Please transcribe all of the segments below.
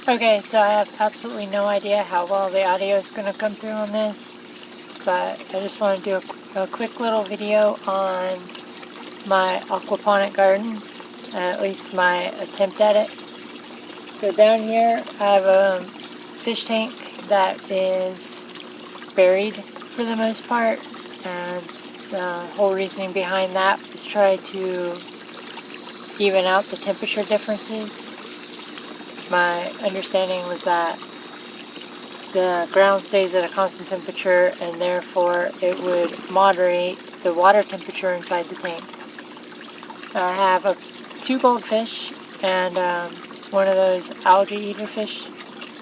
Okay, so I have absolutely no idea how well the audio is going to come through on this, but I just want to do a quick little video on my aquaponic garden, at least my attempt at it. So down here I have a fish tank that is buried for the most part, and the whole reasoning behind that is try to even out the temperature differences. My understanding was that the ground stays at a constant temperature and therefore it would moderate the water temperature inside the tank. I have 2 goldfish and one of those algae eater fish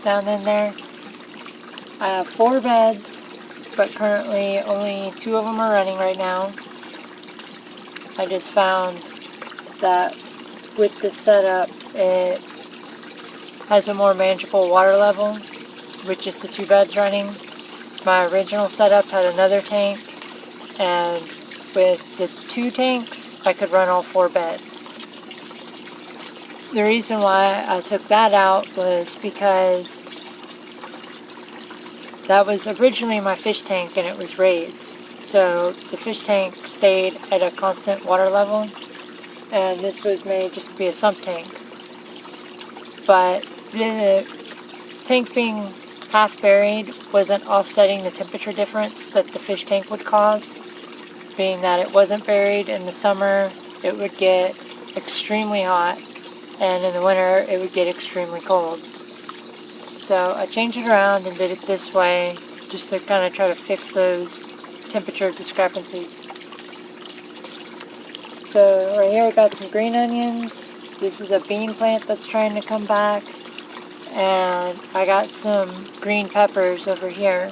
down in there. I have 4 beds, but currently only 2 of them are running right now. I just found that with this setup it has a more manageable water level with just the 2 beds running. My original setup had another tank, and with the 2 tanks I could run all 4 beds. The reason why I took that out was because that was originally my fish tank and it was raised. So the fish tank stayed at a constant water level, and this was made just to be a sump tank. But the tank being half buried wasn't offsetting the temperature difference that the fish tank would cause, being that it wasn't buried in the summer it would get extremely hot, and in the winter it would get extremely cold. So I changed it around and did it this way just to kind of try to fix those temperature discrepancies. So right here I got some green onions. This is a bean plant that's trying to come back. And I got some green peppers over here.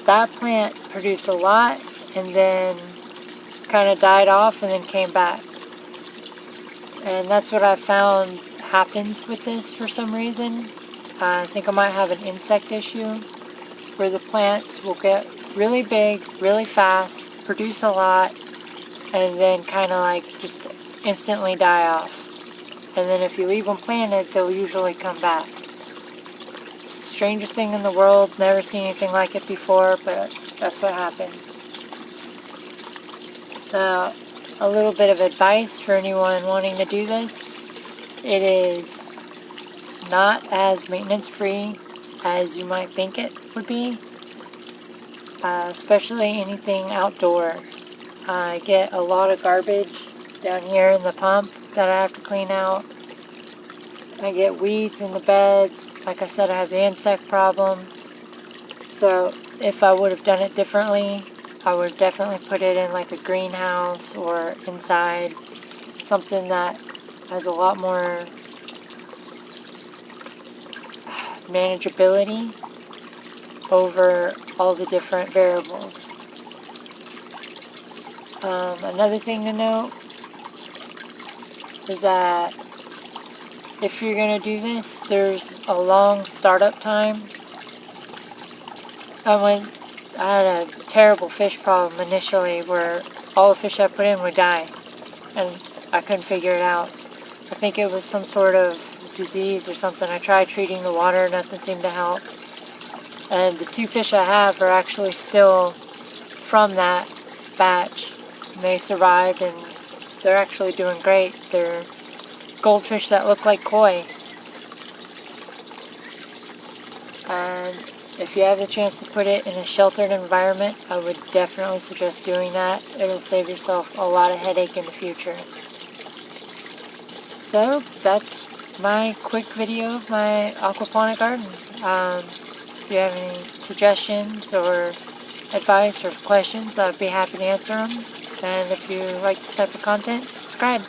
That plant produced a lot and then kind of died off and then came back. And that's what I found happens with this for some reason. I think I might have an insect issue where the plants will get really big, really fast, produce a lot, and then kind of like just instantly die off. And then if you leave them planted, they'll usually come back. It's the strangest thing in the world. Never seen anything like it before, but that's what happens. Now, a little bit of advice for anyone wanting to do this. It is not as maintenance-free as you might think it would be, especially anything outdoor. I get a lot of garbage down here in the pump that I have to clean out. I get weeds in the beds. Like I said, I have the insect problem. So if I would have done it differently, I would definitely put it in like a greenhouse or inside, something that has a lot more manageability over all the different variables. Another thing to note is that if you're going to do this, there's a long startup time. I had a terrible fish problem initially where all the fish I put in would die, and I couldn't figure it out. I think it was some sort of disease or something. I tried treating the water, nothing seemed to help. And the 2 fish I have are actually still from that batch. They survived and they're actually doing great. They're goldfish that look like koi. And if you have the chance to put it in a sheltered environment, I would definitely suggest doing that. It'll save yourself a lot of headache in the future. So that's my quick video of my aquaponic garden. If you have any suggestions or advice or questions, I'd be happy to answer them. And if you like this type of content, subscribe.